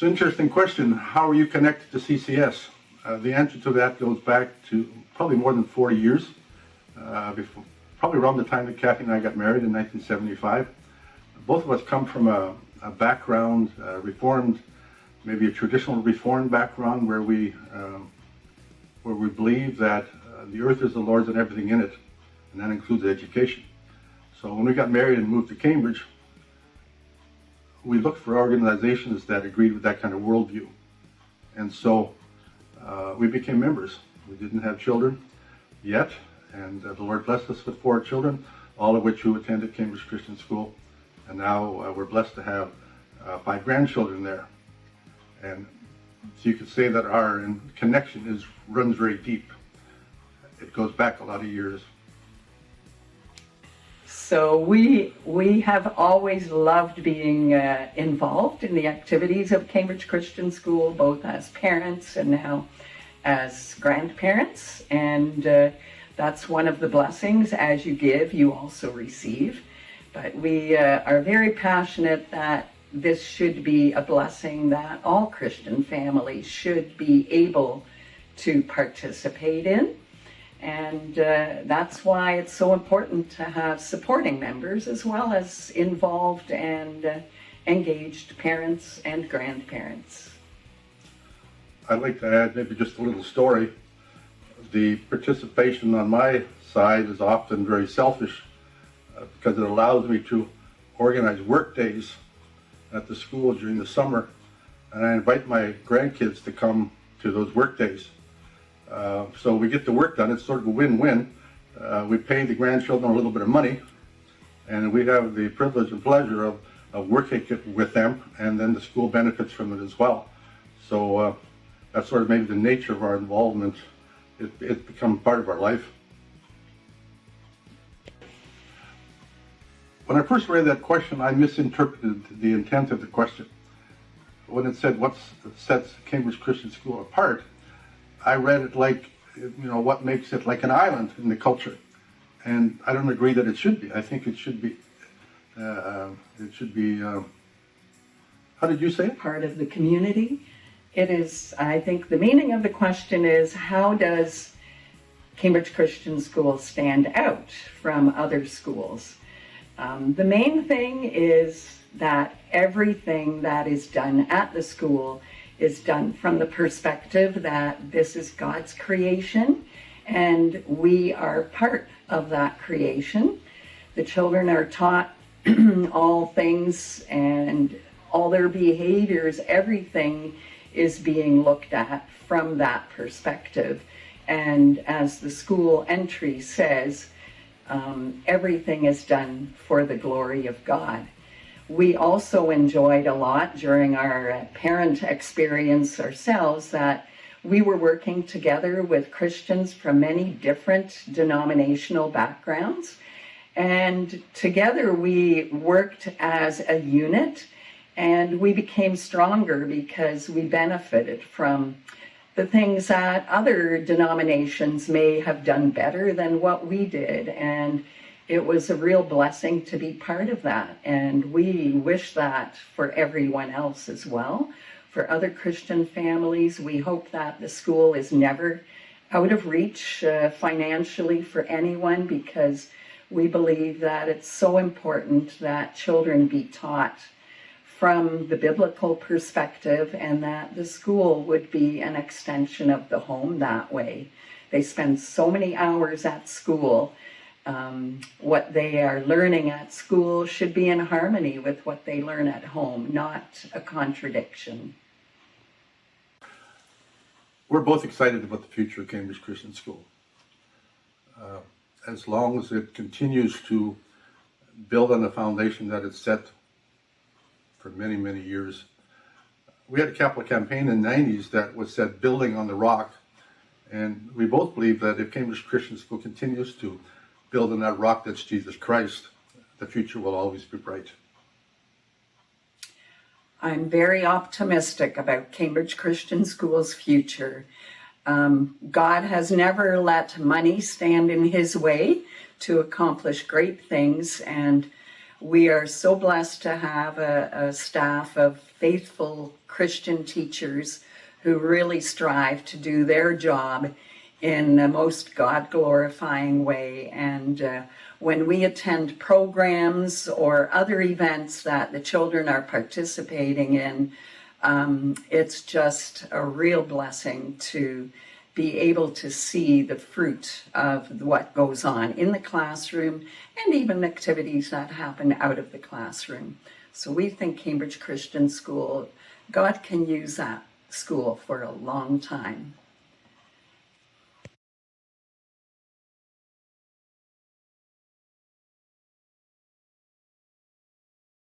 It's an interesting question. How are you connected to CCS? The answer to that goes back to probably more than 40 years, probably around the time that Kathy and I got married in 1975. Both of us come from a background, Reformed, maybe a traditional Reformed background, where we believe that the earth is the Lord's and everything in it, and that includes education. So when we got married and moved to Cambridge, we looked for organizations that agreed with that kind of worldview. And so we became members. We didn't have children yet, and the Lord blessed us with 4 children, all of which who attended Cambridge Christian School. And now we're blessed to have 5 grandchildren there. And so you could say that our connection runs very deep. It goes back a lot of years. So we have always loved being involved in the activities of Cambridge Christian School, both as parents and now as grandparents. And that's one of the blessings. As you give, you also receive. But we are very passionate that this should be a blessing that all Christian families should be able to participate in. And that's why it's so important to have supporting members as well as involved and engaged parents and grandparents. I'd like to add maybe just a little story. The participation on my side is often very selfish because it allows me to organize work days at the school during the summer, and I invite my grandkids to come to those work days. So we get the work done. It's sort of a win-win. We pay the grandchildren a little bit of money, and we have the privilege and pleasure of working with them, and then the school benefits from it as well. So that's sort of maybe the nature of our involvement. It's become part of our life. When I first read that question, I misinterpreted the intent of the question. When it said what sets Cambridge Christian School apart, I read it like, what makes it like an island in the culture. And I don't agree that it should be. I think it should be, how did you say it? Part of the community. It is, I think the meaning of the question is, how does Cambridge Christian School stand out from other schools? The main thing is that everything that is done at the school is done from the perspective that this is God's creation and we are part of that creation. The children are taught all things and all their behaviors, everything is being looked at from that perspective. And as the school entry says, everything is done for the glory of God. We also enjoyed a lot during our parent experience ourselves that we were working together with Christians from many different denominational backgrounds. And together we worked as a unit, and we became stronger because we benefited from the things that other denominations may have done better than what we did. And it was a real blessing to be part of that. And we wish that for everyone else as well. For other Christian families, we hope that the school is never out of reach financially for anyone, because we believe that it's so important that children be taught from the biblical perspective, and that the school would be an extension of the home that way. They spend so many hours at school. What they are learning at school should be in harmony with what they learn at home, not a contradiction. We're both excited about the future of Cambridge Christian School. As long as it continues to build on the foundation that it's set for many, many years. We had a capital campaign in the 90s that was said, building on the rock. And we both believe that if Cambridge Christian School continues to build on that rock that's Jesus Christ, the future will always be bright. I'm very optimistic about Cambridge Christian School's future. God has never let money stand in his way to accomplish great things, and We are so blessed to have a staff of faithful Christian teachers who really strive to do their job in the most God-glorifying way. And when we attend programs or other events that the children are participating in, it's just a real blessing to be able to see the fruit of what goes on in the classroom and even activities that happen out of the classroom. So we think Cambridge Christian School, God can use that school for a long time.